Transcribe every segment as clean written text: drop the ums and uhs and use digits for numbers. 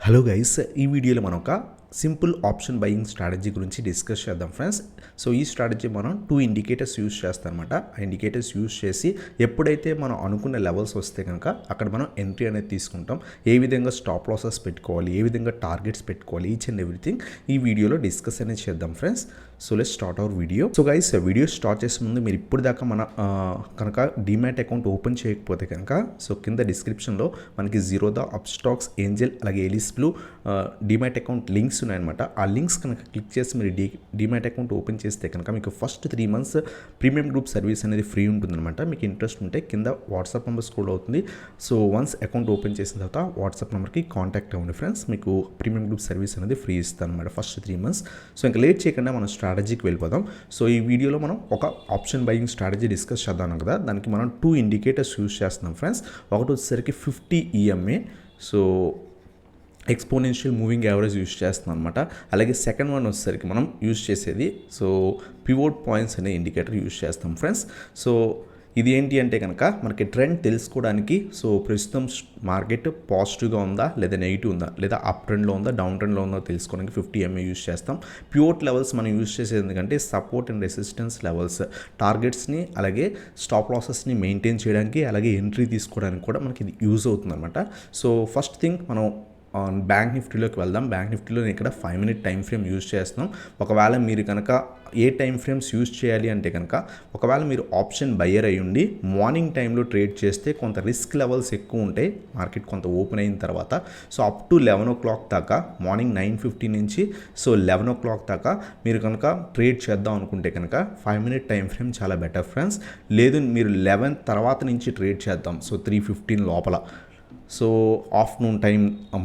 Hello guys, ఈ వీడియోలో మనం ఒక సింపుల్ ఆప్షన్ బయింగ్ స్ట్రాటజీ గురించి డిస్కస్ చేద్దాం ఫ్రెండ్స్. సో ఈ స్ట్రాటజీ మనం 2 ఇండికేటర్స్ యూస్ చేస్తాం అనమాట. ఆ ఇండికేటర్స్ యూస్ చేసి ఎప్పుడైతే మనం అనుకున్న లెవెల్స్ వస్తే కనుక అక్కడ మనం ఎంట్రీ అనేది తీసుకుంటాం. ఏ విధంగా స్టాప్ లాసెస్ పెట్టుకోవాలి, ఏ విధంగా టార్గెట్స్ పెట్టుకోవాలి, ఈచ్ అండ్ ఎవ్రీథింగ్ ఈ వీడియోలో డిస్కస్ అనేది చేద్దాం friends. So let's start our video. So guys, video start చేసే ముందు మీరు ఇప్పుడు దాకా మన కనుక డిమాట్ అకౌంట్ ఓపెన్ చేయకపోతే కనుక సో కింద డిస్క్రిప్షన్లో మనకి జీరోదా, అప్స్టాక్స్, ఏంజల్ అలాగే Alice Blue demat account links ఉన్నాయన్నమాట. ఆ లింక్స్ కనుక క్లిక్ చేసి మీరు డిమాట్ అకౌంట్ ఓపెన్ చేస్తే కనుక మీకు first 3 months premium group service అనేది ఫ్రీ ఉంటుందన్నమాట. మీకు ఇంట్రెస్ట్ ఉంటే కింద వాట్సాప్ నెంబర్ స్క్రోల్ అవుతుంది. సో వన్స్ అకౌంట్ ఓపెన్ చేసిన తర్వాత వాట్సాప్ నెంబర్కి కాంటాక్ట్ అవ్వండి ఫ్రెండ్స్. మీకు ప్రీమియం గ్రూప్ సర్వీస్ అనేది ఫ్రీ ఇస్తాను అనమాట ఫస్ట్ 3 months. సో ఇంకా లేట్ చేయకుండా మనం స్ట్రాటజీకి వెళ్ళిపోదాం. సో ఈ వీడియోలో మనం ఒక ఆప్షన్ బయింగ్ స్ట్రాటజీ డిస్కస్ చేద్దాం కదా. దానికి మనం 2 ఇండికేటర్స్ యూస్ చేస్తున్నాం ఫ్రెండ్స్. ఒకటి వచ్చేసరికి 50 EMA, so exponential moving average use చేస్తున్నాం అనమాట. అలాగే సెకండ్ వన్ వచ్చేసరికి మనం యూస్ చేసేది సో పివోట్ పాయింట్స్ అనే ఇండికేటర్ యూస్ చేస్తాం ఫ్రెండ్స్. సో ఇది ఏంటి అంటే కనుక మనకి ట్రెండ్ తెలుసుకోవడానికి, సో ప్రస్తుతం మార్కెట్ పాజిటివ్గా ఉందా లేదా నెగిటివ్ ఉందా లేదా అప్ ట్రెండ్లో ఉందా డౌన్ ట్రెండ్లో ఉందా తెలుసుకోవడానికి 50 EMA యూస్ చేస్తాం. పివోట్ లెవెల్స్ మనం యూస్ చేసేది ఎందుకంటే సపోర్ట్ అండ్ రెసిస్టెన్స్ లెవెల్స్, టార్గెట్స్ని అలాగే స్టాప్ లాసెస్ని మెయింటైన్ చేయడానికి అలాగే ఎంట్రీ తీసుకోవడానికి కూడా మనకి ఇది యూజ్ అవుతుంది అనమాట. సో ఫస్ట్ థింగ్ మనం బ్యాంక్ నిఫ్టీలోకి వెళ్దాం. బ్యాంక్ నిఫ్టీలో నేను ఇక్కడ 5 minute టైం ఫ్రేమ్ యూజ్ చేస్తున్నాం. ఒకవేళ మీరు కనుక ఏ టైం ఫ్రేమ్స్ యూజ్ చేయాలి అంటే కనుక ఒకవేళ మీరు ఆప్షన్ బయ్యర్ అయ్యి ఉండి మార్నింగ్ టైంలో ట్రేడ్ చేస్తే కొంత రిస్క్ లెవెల్స్ ఎక్కువ ఉంటాయి మార్కెట్ కొంత ఓపెన్ అయిన తర్వాత. సో అప్ టు 11 o'clock దాకా, మార్నింగ్ 9:50 నుంచి సో 11 o'clock దాకా మీరు కనుక ట్రేడ్ చేద్దాం అనుకుంటే కనుక 5 minute టైం ఫ్రేమ్ చాలా బెటర్ ఫ్రెండ్స్. లేదు మీరు 11 తర్వాత నుంచి ట్రేడ్ చేద్దాం, సో 3:15 లోపల, so afternoon time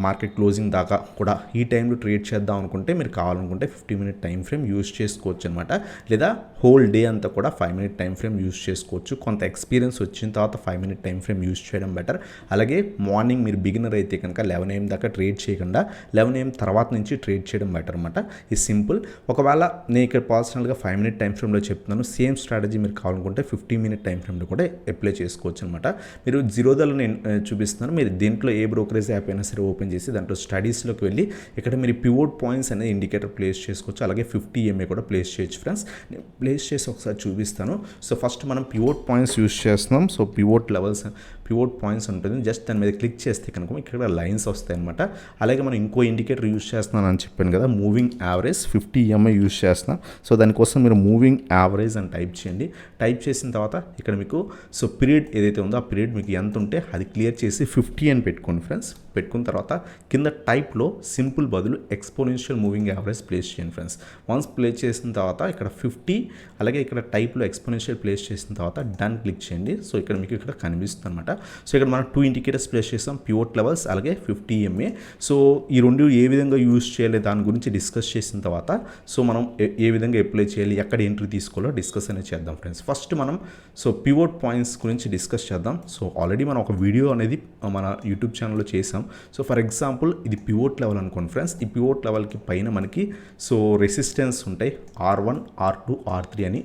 market closing దాకా కూడా ఈ టైంలో ట్రేడ్ చేద్దాం అనుకుంటే మీరు కావాలనుకుంటే 50 minute టైం ఫ్రేమ్ యూజ్ చేసుకోవచ్చు అనమాట. లేదా హోల్ డే అంతా కూడా 5 minute టైం ఫ్రేమ్ యూజ్ చేసుకోవచ్చు. కొంత ఎక్స్పీరియన్స్ వచ్చిన తర్వాత 5 minute టైం ఫ్రేమ్ యూజ్ చేయడం బెటర్. అలాగే మార్నింగ్ మీరు బిగినర్ అయితే కనుక 11 AM దాకా ట్రేడ్ చేయకుండా 11 AM తర్వాత నుంచి ట్రేడ్ చేయడం బెటర్ అనమాట. ఇది సింపుల్. ఒకవేళ నేను ఇక్కడ పర్సనల్గా 5 minute టైం ఫ్రేమ్లో చెప్తున్నాను. సేమ్ స్ట్రాటజీ మీరు కావాలనుకుంటే 50 minute టైం ఫ్రేమ్లో కూడా అప్లై చేసుకోవచ్చు అనమాట. మీరు జీరోదాలో నేను చూపిస్తున్నాను. మీరు దీంట్లో ఏ బ్రోకరేజ్ యాప్ అయినా సరే ఓపెన్ చేసి దాంట్లో స్టడీస్లోకి వెళ్ళి ఇక్కడ మీరు పివోట్ పాయింట్స్ అనేది ఇండికేటర్ ప్లేస్ చేసుకోవచ్చు. అలాగే 50 EMA కూడా ప్లేస్ చేయొచ్చు ఫ్రెండ్స్. నేను ప్లేస్ చేసి ఒకసారి చూపిస్తాను. సో ఫస్ట్ మనం పివోట్ పాయింట్స్ యూస్ చేస్తున్నాం. So pivot levels, pivot points ఉంటుంది. జస్ట్ దాని మీద క్లిక్ చేస్తే కనుక ఇక్కడ లైన్స్ వస్తాయి అనమాట. అలాగే మనం ఇంకో ఇండికేటర్ యూస్ చేస్తున్నాను అని చెప్పాను కదా, మూవింగ్ యావరేజ్ 50 EMA యూస్ చేస్తున్నాం. సో దానికోసం మీరు మూవింగ్ యావరేజ్ అని టైప్ చేయండి. టైప్ చేసిన తర్వాత ఇక్కడ మీకు సో పీరియడ్ ఏదైతే ఉందో ఆ పీరియడ్ మీకు ఎంత ఉంటే అది క్లియర్ చేసి 50 అని పెట్టుకోండి ఫ్రెండ్స్. పెట్టుకున్న తర్వాత కింద టైప్లో సింపుల్ బదులు ఎక్స్పోనెన్షియల్ మూవింగ్ యావరేజ్ ప్లేస్ చేయండి ఫ్రెండ్స్. వన్స్ ప్లేస్ చేసిన తర్వాత ఇక్కడ 50 అలాగే ఇక్కడ టైప్లో ఎక్స్పోనెన్షియల్ ప్లేస్ చేసిన తర్వాత డన్ క్లిక్ చేయండి. సో ఇక్కడ మీకు ఇక్కడ కనిపిస్తుంది అనమాట. సో ఇక్కడ మనం 2 ఇండికేటర్స్ ప్లేస్ చేస్తాం, పివోట్ లెవెల్స్ అలాగే 50 EMA. సో ఈ రెండు ఏ విధంగా యూజ్ చేయాలి దాని గురించి డిస్కస్ చేసిన తర్వాత సో మనం ఏ విధంగా అప్లై చేయాలి, ఎక్కడ ఎంట్రీ తీసుకోవాలో డిస్కస్ అనేది చేద్దాం ఫ్రెండ్స్. ఫస్ట్ మనం సో పివోట్ పాయింట్స్ గురించి డిస్కస్ చేద్దాం. సో ఆల్రెడీ మనం ఒక వీడియో అనేది మన యూట్యూబ్ ఛానల్లో చేసాం. సో ఫర్ ఎగ్జాంపుల్ ఇది పివోట్ లెవెల్ అనుకోండి ఫ్రెండ్స్. ఈ పివోట్ లెవెల్కి పైన మనకి సో రెసిస్టెన్స్ ఉంటాయి R1, R2, R3 అని.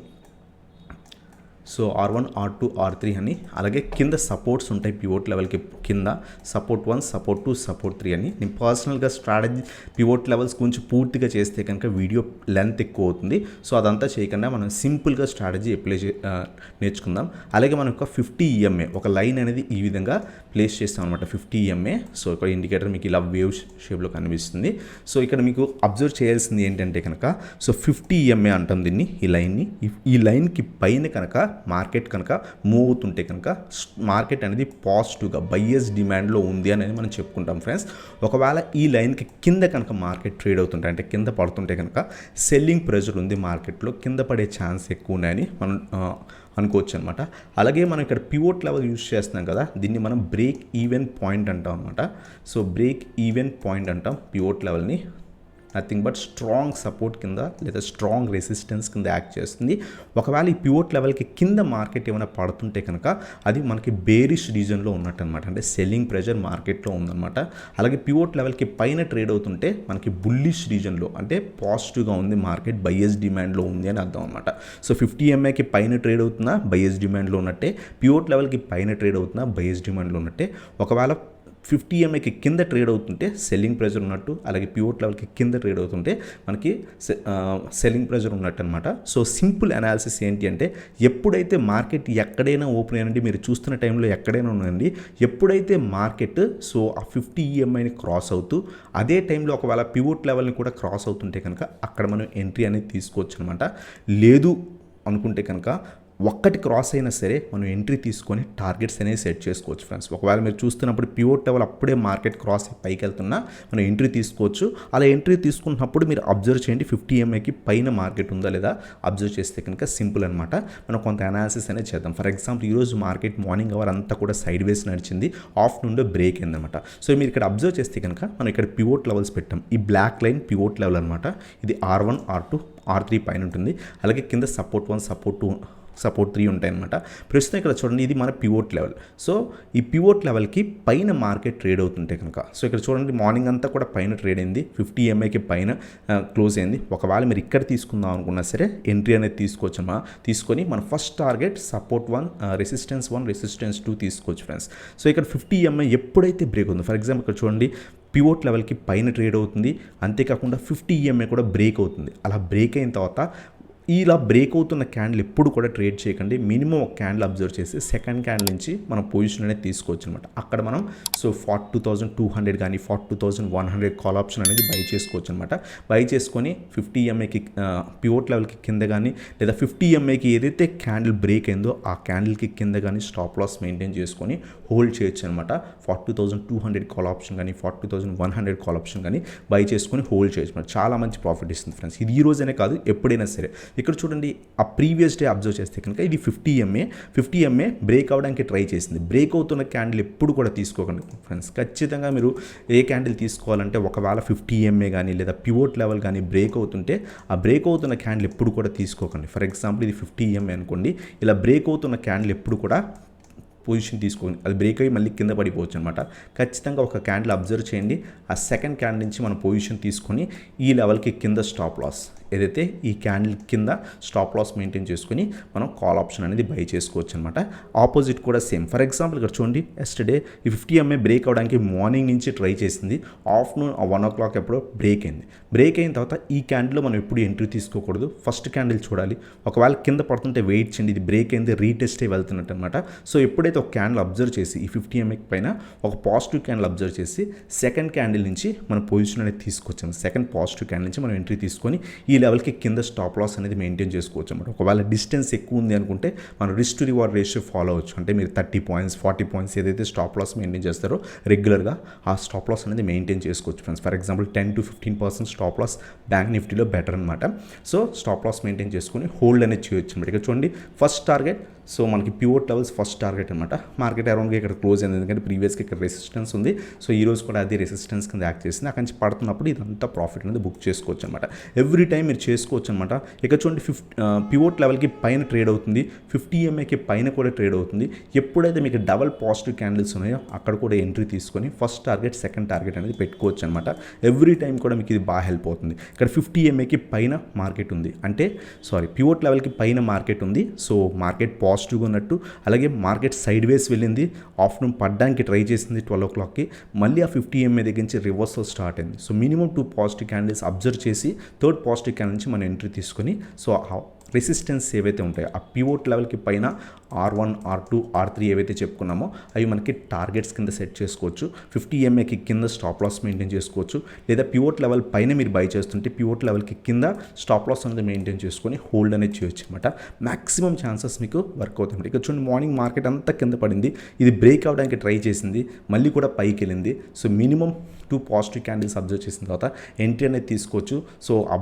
సో R1, R2, R3 అని. అలాగే కింద సపోర్ట్స్ ఉంటాయి పివోట్ లెవెల్కి కింద, సపోర్ట్ 1, సపోర్ట్ 2, సపోర్ట్ 3 అని. నేను పర్సనల్గా స్ట్రాటజీ పివోట్ లెవెల్స్ గురించి పూర్తిగా చేస్తే కనుక వీడియో లెంత్ ఎక్కువ అవుతుంది. సో అదంతా చేయకుండా మనం సింపుల్గా స్ట్రాటజీ అప్లై నేర్చుకుందాం. అలాగే మనం ఒక 50 EMA ఒక లైన్ అనేది ఈ విధంగా ప్లేస్ చేస్తాం అనమాట. 50 EMA. సో ఇక్కడ ఇండికేటర్ మీకు ఇలా వేవ్ షేప్లో కనిపిస్తుంది. సో ఇక్కడ మీకు అబ్జర్వ్ చేయాల్సింది ఏంటంటే కనుక సో 50 EMA అంటాం దీన్ని, ఈ లైన్ని. ఈ లైన్కి పైన కనుక మార్కెట్ కనుక మూవ్ అవుతుంటే కనుక మార్కెట్ అనేది పాజిటివ్గా బయ్యర్స్ డిమాండ్లో ఉంది అనేది మనం చెప్పుకుంటాం ఫ్రెండ్స్. ఒకవేళ ఈ లైన్కి కింద కనుక మార్కెట్ ట్రేడ్ అవుతుంటే అంటే కింద పడుతుంటే కనుక సెల్లింగ్ ప్రెషర్ ఉంది మార్కెట్లో, కింద పడే ఛాన్స్ ఎక్కువ ఉన్నాయని మనం అనుకోవచ్చు అనమాట. అలాగే మనం ఇక్కడ పివోట్ లెవెల్ యూజ్ చేస్తున్నాం కదా, దీన్ని మనం బ్రేక్ ఈవెన్ పాయింట్ అంటాం అనమాట. సో బ్రేక్ ఈవెన్ పాయింట్ అంటాం పివోట్ లెవెల్ని. నథింగ్ బట్ స్ట్రాంగ్ సపోర్ట్ కింద లేదా స్ట్రాంగ్ రెసిస్టెన్స్ కింద యాక్ట్ చేస్తుంది. ఒకవేళ ఈ పివోట్ లెవెల్కి కింద మార్కెట్ ఏమైనా పడుతుంటే కనుక అది మనకి బేరిష్ రీజన్లో ఉన్నట్టు అనమాట, అంటే సెల్లింగ్ ప్రెషర్ మార్కెట్లో ఉందన్నమాట. అలాగే పివోట్ లెవెల్కి పైన ట్రేడ్ అవుతుంటే మనకి బుల్లిష్ రీజన్లో అంటే పాజిటివ్గా ఉంది మార్కెట్, బయ్యర్స్ డిమాండ్లో ఉంది అని అర్థం అనమాట. సో 50 EMAకి పైన ట్రేడ్ అవుతున్నా బయ్యర్స్ డిమాండ్లో ఉన్నట్టే, పివోట్ లెవెల్కి పైన ట్రేడ్ అవుతున్నా బయ్యర్స్ డిమాండ్లో ఉన్నట్టే. ఒకవేళ 50 ఎంఐకి కింద ట్రేడ్ అవుతుంటే సెల్లింగ్ ప్రెజర్ ఉన్నట్టు, అలాగే పివోట్ లెవెల్కి కింద ట్రేడ్ అవుతుంటే మనకి సెల్లింగ్ ప్రెజర్ ఉన్నట్టు అనమాట. సో సింపుల్ అనాలిసిస్ ఏంటి అంటే, ఎప్పుడైతే మార్కెట్ ఎక్కడైనా ఓపెన్ అయ్యండి, మీరు చూస్తున్న టైంలో ఎక్కడైనా ఉండండి, ఎప్పుడైతే మార్కెట్ సో ఆ 50 ఈఎంఐని క్రాస్ అవుతూ అదే టైంలో ఒకవేళ పివోట్ లెవెల్ని కూడా క్రాస్ అవుతుంటే కనుక అక్కడ మనం ఎంట్రీ అనేది తీసుకోవచ్చు అనమాట. లేదు అనుకుంటే కనుక ఒక్కటి క్రాస్ అయినా సరే మనం ఎంట్రీ తీసుకొని టార్గెట్స్ అనేవి సెట్ చేసుకోవచ్చు ఫ్రెండ్స్. ఒకవేళ మీరు చూస్తున్నప్పుడు పివోట్ లెవెల్ అప్పుడే మార్కెట్ క్రాస్ అయ్యి పైకి వెళ్తున్నా మనం ఎంట్రీ తీసుకోవచ్చు. అలా ఎంట్రీ తీసుకున్నప్పుడు మీరు అబ్జర్వ్ చేయండి 50 ఎంఐకి పైన మార్కెట్ ఉందా లేదా అబ్జర్వ్ చేస్తే కనుక సింపుల్ అనమాట. మనం కొంత అనాలిసిస్ అనేది చేద్దాం. ఫర్ ఎగ్జాంపుల్ ఈరోజు మార్కెట్ మార్నింగ్ అవర్ అంతా కూడా సైడ్ వేస్ నడిచింది, ఆఫ్టర్నూన్లో బ్రేక్ అయిందనమాట. సో మీరు ఇక్కడ అబ్జర్వ్ చేస్తే కనుక మనం ఇక్కడ పివోట్ లెవెల్స్ పెట్టాం. ఈ బ్లాక్ లైన్ పివోట్ లెవెల్ అనమాట. ఇది R1, R2, R3 పైన ఉంటుంది. అలాగే కింద సపోర్ట్ 1, సపోర్ట్ 2, సపోర్ట్ 3 ఉంటాయన్నమాట. ప్రస్తుతం ఇక్కడ చూడండి, ఇది మన పివోట్ లెవెల్. సో ఈ పివోట్ లెవెల్కి పైన మార్కెట్ ట్రేడ్ అవుతుంటే కనుక, సో ఇక్కడ చూడండి మార్నింగ్ అంతా కూడా పైన ట్రేడ్ అయింది, 50 ఎంఐకి పైన క్లోజ్ అయింది. ఒకవేళ మీరు ఇక్కడ తీసుకుందాం అనుకున్నా సరే ఎంట్రీ అనేది తీసుకోవచ్చమ్మా. తీసుకొని మన first target support 1, resistance 1, resistance 2 తీసుకోవచ్చు ఫ్రెండ్స్. సో ఇక్కడ 50 ఎంఐ ఎప్పుడైతే బ్రేక్ అవుతుందో, ఫర్ ఎగ్జాంపుల్ ఇక్కడ చూడండి పివోట్ లెవెల్కి పైన ట్రేడ్ అవుతుంది, అంతేకాకుండా 50 ఎంఐ కూడా బ్రేక్ అవుతుంది. అలా బ్రేక్ అయిన తర్వాత ఇలా బ్రేక్ అవుతున్న క్యాండిల్ ఎప్పుడు కూడా ట్రేడ్ చేయకండి. మినిమం ఒక క్యాండిల్ అబ్జర్వ్ చేసి సెకండ్ క్యాండిల్ నుంచి మనం పొజిషన్ అనేది తీసుకోవచ్చు అనమాట. అక్కడ మనం సో 42,200 కానీ 42,100 కాల్ ఆప్షన్ అనేది బై చేసుకోవచ్చు అనమాట. బై చేసుకొని 50 ఎంఐకి పివోట్ లెవెల్కి కింద కానీ లేదా 50 ఎంఐకి ఏదైతే క్యాండిల్ బ్రేక్ అయిందో ఆ క్యాండిల్కి కింద కానీ స్టాప్ లాస్ మెయింటైన్ చేసుకొని హోల్డ్ చేయొచ్చు అనమాట. 42,200 కాల్ ఆప్షన్ కానీ 42,100 కాల్ ఆప్షన్ కానీ బై చేసుకొని హోల్డ్ చేయొచ్చు అనమాట. చాలా మంచి ప్రాఫిట్ ఇస్తుంది ఫ్రెండ్స్. ఇది ఈ రోజనే కాదు, ఎప్పుడైనా సరే. ఇక్కడ చూడండి ఆ ప్రీవియస్ డే అబ్జర్వ్ చేస్తే కనుక ఇది 50 ఎంఏ బ్రేక్ అవడానికి ట్రై చేసింది. బ్రేక్ అవుతున్న క్యాండిల్ ఎప్పుడు కూడా తీసుకోకండి ఫ్రెండ్స్. ఖచ్చితంగా మీరు ఏ క్యాండిల్ తీసుకోవాలంటే ఒకవేళ 50 ఎంఏ కానీ లేదా పివోట్ లెవెల్ కానీ బ్రేక్ అవుతుంటే ఆ బ్రేక్ అవుతున్న క్యాండిల్ ఎప్పుడు కూడా తీసుకోకండి. ఫర్ ఎగ్జాంపుల్ ఇది 50 ఎంఏ అనుకోండి, ఇలా బ్రేక్ అవుతున్న క్యాండిల్ ఎప్పుడు కూడా పొజిషన్ తీసుకొని అది బ్రేక్ అయ్యి మళ్ళీ కింద పడిపోవచ్చు అనమాట. ఖచ్చితంగా ఒక క్యాండిల్ అబ్జర్వ్ చేయండి, ఆ సెకండ్ క్యాండిల్ నుంచి మనం పొజిషన్ తీసుకొని ఈ లెవెల్కి కింద స్టాప్ లాస్ ఏదైతే ఈ క్యాండిల్ కింద స్టాప్ లాస్ మెయింటైన్ చేసుకుని మనం కాల్ ఆప్షన్ అనేది బై చేసుకోవచ్చు అనమాట. ఆపోజిట్ కూడా సేమ్. ఫర్ ఎగ్జాంపుల్ ఇక్కడ చూడండి, ఎస్టర్డే ఈ 50 ఎంఏ బ్రేక్ అవడానికి మార్నింగ్ నుంచి ట్రై చేసింది, ఆఫ్టర్నూన్ 1 o'clock ఎప్పుడో బ్రేక్ అయింది. బ్రేక్ అయిన తర్వాత ఈ క్యాండిల్లో మనం ఎప్పుడు ఎంట్రీ తీసుకోకూడదు, ఫస్ట్ క్యాండిల్ చూడాలి. ఒకవేళ కింద పడుతుంటే వెయిట్ చేయండి, ఇది బ్రేక్ అయింది రీటెస్ట్ అయి వెళ్తున్నట్టు అనమాట. సో ఎప్పుడైతే ఒక క్యాండిల్ అబ్జర్వ్ చేసి ఈ 50 ఎంఏ పైన ఒక పాజిటివ్ క్యాండిల్ అబ్జర్వ్ చేసి సెకండ్ క్యాండిల్ నుంచి మనం పొజిషన్ అనేది తీసుకొచ్చాము. సెకండ్ పాజిటివ్ క్యాండిల్ నుంచి మనం ఎంట్రీ తీసుకొని ఈ లెవెల్కి కింద స్టాప్ లాస్ అనేది మెయింటైన్ చేసుకోవచ్చు అనమాట. ఒకవేళ డిస్టెన్స్ ఎక్కువ ఉంది అనుకుంటే మనం risk to reward ratio follow అవచ్చు. అంటే మీరు 30 పాయింట్స్ 40 పాయింట్స్ ఏదైతే స్టాప్ లాస్ మెయింటైన్ చేస్తారో రెగ్యులర్గా ఆ స్టాప్ లాస్ అనేది మెయింటైన్ చేసుకోవచ్చు friends. For example 10 to 15% stop loss bank నిఫ్టీలో బెటర్ అనమాట. సో స్టాప్ లాస్ మెయింటైన్ చేసుకుని హోల్డ్ అనేది చేయొచ్చు అనమాట. ఇక్కడ చూడండి ఫస్ట్ టార్గెట్, సో మనకి పివోట్ లెవెల్స్ ఫస్ట్ టార్గెట్ అనమాట. మార్కెట్ అరౌండ్గా ఇక్కడ క్లోజ్ అయింది, ఎందుకంటే ప్రీవియస్గా ఇక్కడ రెసిస్టెన్స్ ఉంది. సో ఈ రోజు కూడా అది రెసిస్టెన్స్ కింద యాక్ట్ చేసింది. అక్కడి నుంచి పడుతున్నప్పుడు ఇదంతా ప్రాఫిట్ అనేది బుక్ చేసుకోవచ్చు అనమాట. ఎవ్రీ టైం మీరు చేసుకోవచ్చు అనమాట. ఇక్కడ చూడండి పివోట్ లెవెల్కి పైన ట్రేడ్ అవుతుంది, 50 ఎంఏకి పైన కూడా ట్రేడ్ అవుతుంది. ఎప్పుడైతే మీకు డబల్ పాజిటివ్ క్యాండిల్స్ ఉన్నాయో అక్కడ కూడా ఎంట్రీ తీసుకొని ఫస్ట్ టార్గెట్ సెకండ్ టార్గెట్ అనేది పెట్టుకోవచ్చు అనమాట. ఎవ్రీ టైం కూడా మీకు ఇది బాగా హెల్ప్ అవుతుంది. ఇక్కడ 50 ఎంఏకి పైన మార్కెట్ ఉంది అంటే పివోట్ లెవెల్కి పైన మార్కెట్ ఉంది. సో మార్కెట్ పాజిటివ్గా ఉన్నట్టు. అలాగే మార్కెట్ సైడ్ వేస్ వెళ్ళింది, ఆఫ్టర్నూన్ పడ్డానికి ట్రై చేసింది 12 o'clockకి, మళ్ళీ ఆ 50 ఎంఏ దగ్గర నుంచి రివర్సల్ స్టార్ట్ అయింది. So minimum 2 positive candles observe చేసి థర్డ్ పాజిటివ్ క్యాండిల్ నుంచి మనం ఎంట్రీ తీసుకొని సో రెసిస్టెన్స్ ఏవైతే ఉంటాయో ఆ పివోట్ లెవెల్కి పైన R1, R2, R3 ఏవైతే చెప్పుకున్నామో అవి మనకి టార్గెట్స్ కింద సెట్ చేసుకోవచ్చు. 50 ఎంఏకి కింద స్టాప్ లాస్ మెయింటైన్ చేసుకోవచ్చు. లేదా పివోట్ లెవెల్ పైన మీరు బై చేస్తుంటే పివోట్ లెవెల్కి కింద స్టాప్ లాస్ అనేది మెయింటైన్ చేసుకొని హోల్డ్ అనేది చేయొచ్చు అనమాట. మ్యాక్సిమం ఛాన్సెస్ మీకు వర్క్ అవుతాయి. ఇక్కడ చూడండి మార్నింగ్ మార్కెట్ అంతా కింద పడింది, ఇది బ్రేక్ అవడానికి ట్రై చేసింది, మళ్ళీ కూడా పైకి వెళ్ళింది. So minimum 2 positive candles observe చేసిన తర్వాత ఎంట్రీ అనేది తీసుకోవచ్చు. సో ఆ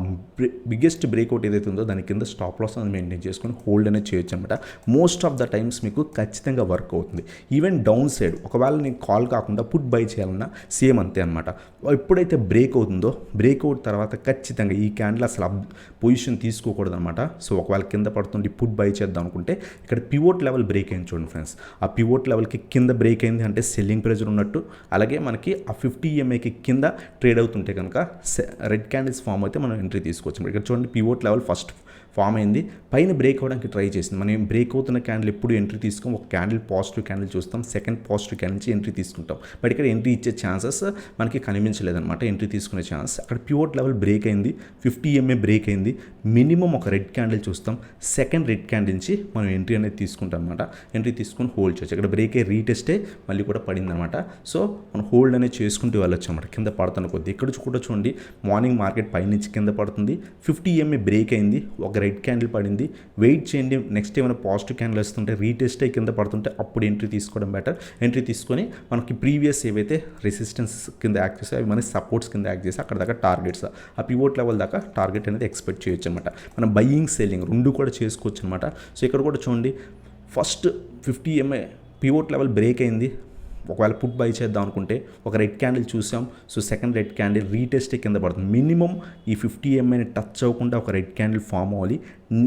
బిగ్గెస్ట్ బ్రేక్అవుట్ ఏదైతే ఉందో దాని కింద స్టాప్ లాస్ అనేది మెయింటైన్ చేసుకొని హోల్డ్ అనేది చేయొచ్చు అనమాట. మోస్ట్ ఆఫ్ ద టైమ్స్ మీకు ఖచ్చితంగా వర్క్ అవుతుంది. ఈవెన్ డౌన్ సైడ్ ఒకవేళ నేను కాల్ కాకుండా పుట్ బై చేయాలన్నా సేమ్ అంతే అనమాట. ఎప్పుడైతే బ్రేక్ అవుతుందో బ్రేక్అవుట్ తర్వాత ఖచ్చితంగా ఈ క్యాండిల్ అసలు పొజిషన్ తీసుకోకూడదు అనమాట. సో ఒకవేళ కింద పడుతుంది పుట్ బై చేద్దాం అనుకుంటే ఇక్కడ పివోట్ లెవెల్ బ్రేక్ అయింది చూడండి ఫ్రెండ్స్. ఆ పివోట్ లెవెల్కి కింద బ్రేక్ అయింది అంటే సెల్లింగ్ ప్రెజర్ ఉన్నట్టు. అలాగే మనకి ఆ 50 ఎంఏకి కింద ట్రేడ్ అవుతుంటే కనుక రెడ్ క్యాండిల్స్ ఫామ్ అయితే మనం ఎంట్రీ తీసుకోవచ్చు. ఇక్కడ చూడండి పివోట్ లెవెల్ ఫామ్ అయింది, పైన బ్రేక్ అవ్వడానికి ట్రై చేసింది. మనం బ్రేక్ అవుతున్న క్యాండిల్ ఎప్పుడు ఎంట్రీ తీసుకోం, ఒక క్యాండిల్ పాజిటివ్ క్యాండిల్ చూస్తాం, సెకండ్ పాజిటివ్ క్యాండిల్ నుంచి ఎంట్రీ తీసుకుంటాం. బట్ ఇక్కడ ఎంట్రీ ఇచ్చే ఛాన్సెస్ మనకి కనిపించలేదన్నమాట, ఎంట్రీ తీసుకునే ఛాన్స్. అక్కడ పివోట్ లెవెల్ బ్రేక్ అయింది, 50 EMA బ్రేక్ అయింది, మినిమం ఒక రెడ్ క్యాండిల్ చూస్తాం, సెకండ్ రెడ్ క్యాండిల్ నుంచి మనం ఎంట్రీ అనేది తీసుకుంటాం అనమాట. ఎంట్రీ తీసుకొని హోల్డ్ చేయొచ్చు. ఇక్కడ బ్రేక్ అయ్యి రీటెస్టే మళ్ళీ కూడా పడిందనమాట. సో మనం హోల్డ్ అనేది చేసుకుంటూ వెళ్ళొచ్చు అనమాట, కింద పడుతున్న కొద్ది. ఇక్కడ కూడా చూడండి, మార్నింగ్ మార్కెట్ పైనుంచి కింద పడుతుంది, 50 EMA బ్రేక్ అయింది, ఒక రెడ్ క్యాండిల్ పడింది, వెయిట్ చేయండి, నెక్స్ట్ ఏమైనా పాజిటివ్ క్యాండిల్ వస్తుంటే రీటెస్ట్ అయ్యి కింద పడుతుంటే అప్పుడు ఎంట్రీ తీసుకోవడం బెటర్. ఎంట్రీ తీసుకొని మనకి ప్రీవియస్ ఏవైతే రెసిస్టెన్స్ కింద యాక్ట్ చేస్తే అవి మనకి సపోర్ట్స్ కింద యాక్ట్ చేసి అక్కడ దాకా టార్గెట్స్, ఆ పివోట్ లెవెల్ దాకా టార్గెట్ అనేది ఎక్స్పెక్ట్ చేయొచ్చు అనమాట. మనం బయ్యింగ్ సెల్లింగ్ రెండు కూడా చేసుకోవచ్చు అనమాట. సో ఇక్కడ కూడా చూడండి, first 50 EMA pivot level break అయింది, ఒకవేళ పుట్ బై చేద్దాం అనుకుంటే ఒక రెడ్ క్యాండిల్ చూసాం, సో సెకండ్ రెడ్ క్యాండిల్ రీటెస్టే కింద పడుతుంది. మినిమం ఈ 50 EMAని టచ్ అవ్వకుండా ఒక రెడ్ క్యాండిల్ ఫామ్ అవ్వాలి,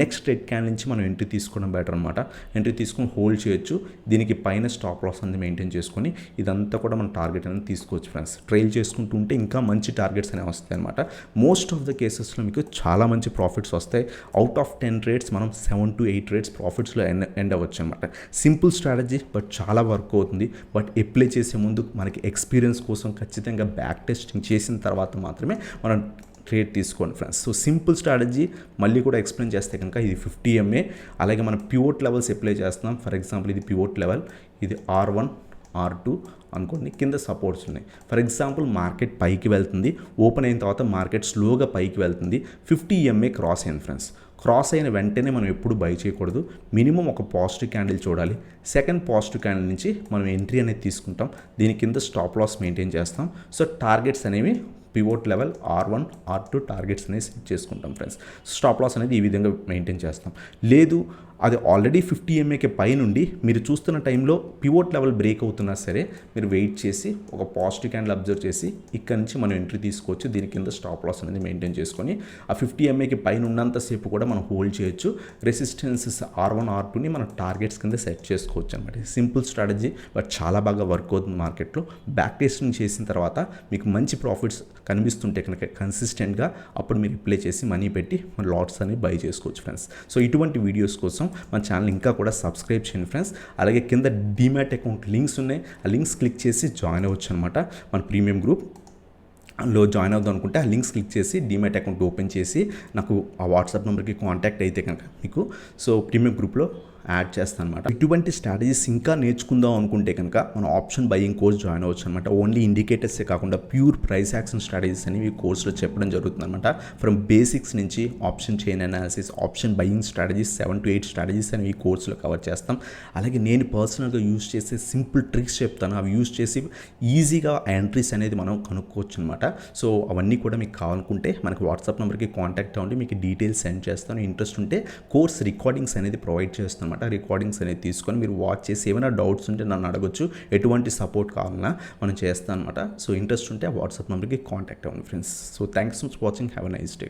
నెక్స్ట్ రెడ్ క్యాండిల్ నుంచి మనం ఎంట్రీ తీసుకోవడం బెటర్ అనమాట. ఎంట్రీ తీసుకొని హోల్డ్ చేయొచ్చు, దీనికి పైన స్టాప్ లాస్ అనేది మెయింటైన్ చేసుకొని ఇదంతా కూడా మనం టార్గెట్ అనేది తీసుకోవచ్చు ఫ్రెండ్స్. ట్రైల్ చేసుకుంటూ ఉంటే ఇంకా మంచి టార్గెట్స్ అనేవి వస్తాయి అనమాట. మోస్ట్ ఆఫ్ ద కేసెస్లో మీకు చాలా మంచి ప్రాఫిట్స్ వస్తాయి. అవుట్ ఆఫ్ 10 ట్రేడ్స్ మనం 7 to 8 ట్రేడ్స్ ప్రాఫిట్స్లో ఎండ్ అవ్వచ్చు అనమాట. సింపుల్ స్ట్రాటజీ, బట్ చాలా వర్క్ అవుతుంది. బట్ అప్లై చేసే ముందు మనకి ఎక్స్పీరియన్స్ కోసం ఖచ్చితంగా బ్యాక్ టెస్టింగ్ చేసిన తర్వాత మాత్రమే మనం ట్రేడ్ తీసుకోండి ఫ్రెండ్స్. సో సింపుల్ స్ట్రాటజీ మళ్ళీ కూడా ఎక్స్ప్లెయిన్ చేస్తే కనుక ఇది 50 EMA, అలాగే మనం పివోట్ లెవెల్స్ అప్లై చేస్తున్నాం. ఫర్ ఎగ్జాంపుల్ ఇది పివోట్ లెవెల్, ఇది R1 R2 అనుకోండి, కింద సపోర్ట్స్ ఉన్నాయి. ఫర్ ఎగ్జాంపుల్ మార్కెట్ పైకి వెళ్తుంది, ఓపెన్ అయిన తర్వాత మార్కెట్ స్లోగా పైకి వెళ్తుంది, 50 EMA క్రాస్ అయింది ఫ్రెండ్స్. క్రాస్ అయిన వెంటనే మనం ఎప్పుడు బై చేయకూడదు, మినిమం ఒక పాజిటివ్ క్యాండిల్ చూడాలి, సెకండ్ పాజిటివ్ క్యాండిల్ నుంచి మనం ఎంట్రీ అనేది తీసుకుంటాం, దీని కింద స్టాప్ లాస్ మెయింటైన్ చేస్తాం. సో టార్గెట్స్ అనేవి pivot level R1 R2 targets అనేది సెట్ చేసుకుంటాం ఫ్రెండ్స్. స్టాప్ లాస్ అనేది ఈ విధంగా మెయింటైన్ చేస్తాం. లేదు అది ఆల్రెడీ 50 EMAకి పై నుండి మీరు చూస్తున్న టైంలో పివోట్ లెవెల్ బ్రేక్ అవుతున్నా సరే మీరు వెయిట్ చేసి ఒక పాజిటివ్ క్యాండిల్ అబ్జర్వ్ చేసి ఇక్కడ నుంచి మనం ఎంట్రీ తీసుకోవచ్చు, దీని కింద స్టాప్ లాస్ అనేది మెయింటైన్ చేసుకొని ఆ 50 EMAకి పైన ఉన్నంతసేపు కూడా మనం హోల్డ్ చేయొచ్చు. రెసిస్టెన్సెస్ R1 R2ని మనం టార్గెట్స్ కింద సెట్ చేసుకోవచ్చు అనమాట. సింపుల్ స్ట్రాటజీ, బట్ చాలా బాగా వర్క్ అవుతుంది మార్కెట్లో. బ్యాక్ టెస్టింగ్ చేసిన తర్వాత మీకు మంచి ప్రాఫిట్స్ కనిపిస్తుంటే కనుక కన్సిస్టెంట్గా అప్పుడు మీరు అప్లై చేసి మనీ పెట్టి మన లాట్స్ అనేవి బై చేసుకోవచ్చు ఫ్రెండ్స్. సో ఇటువంటి వీడియోస్ కోసం మన ఛానల్ ఇంకా కూడా సబ్స్క్రైబ్ చేయండి ఫ్రెండ్స్. అలాగే కింద DEMAT అకౌంట్ లింక్స్ ఉన్నాయి, ఆ లింక్స్ క్లిక్ చేసి జాయిన్ అవ్వచ్చు అనమాట. మన ప్రీమియం గ్రూప్లో జాయిన్ అవుదాం అనుకుంటే ఆ లింక్స్ క్లిక్ చేసి DEMAT అకౌంట్ ఓపెన్ చేసి నాకు ఆ వాట్సాప్ నెంబర్కి కాంటాక్ట్ అయితే కనుక మీకు సో ప్రీమియం గ్రూప్లో యాడ్ చేస్తాను అనమాట. ఇటువంటి స్ట్రాటజీస్ ఇంకా నేర్చుకుందాం అనుకుంటే కనుక మనం ఆప్షన్ బయింగ్ కోర్స్ జాయిన్ అవ్వచ్చు అనమాట. ఓన్లీ ఇండికేటర్సే కాకుండా ప్యూర్ ప్రైస్ యాక్షన్ స్ట్రాటజీస్ అనేవి ఈ కోర్సులో చెప్పడం జరుగుతుంది అనమాట. ఫ్రమ్ బేసిక్స్ నుంచి option chain analysis, option buying strategies, 7 to 8 strategies అనేవి ఈ కోర్సులో కవర్ చేస్తాం. అలాగే నేను పర్సనల్గా యూజ్ చేసే సింపుల్ ట్రిక్స్ చెప్తాను, అవి యూజ్ చేసి ఈజీగా ఎంట్రీస్ అనేది మనం కనుక్కోవచ్చు అనమాట. సో అవన్నీ కూడా మీకు కావాలనుకుంటే మనకి వాట్సాప్ నెంబర్కి కాంటాక్ట్ అవ్వండి, మీకు డీటెయిల్స్ సెండ్ చేస్తాను. ఇంట్రెస్ట్ ఉంటే కోర్స్ రికార్డింగ్స్ అనేది ప్రొవైడ్ చేస్తాను. రికార్డింగ్స్ అనేది తీసుకొని మీరు వాచ్ చేసి ఏమైనా డౌట్స్ ఉంటే నన్ను అడగొచ్చు, ఎటువంటి సపోర్ట్ కావాలన్నా మనం చేస్తాం అనమాట. సో ఇంట్రెస్ట్ ఉంటే ఆ వాట్సాప్ నెంబర్కి కాంటాక్ట్ అవ్వండి friends. So thanks for watching, have a nice day.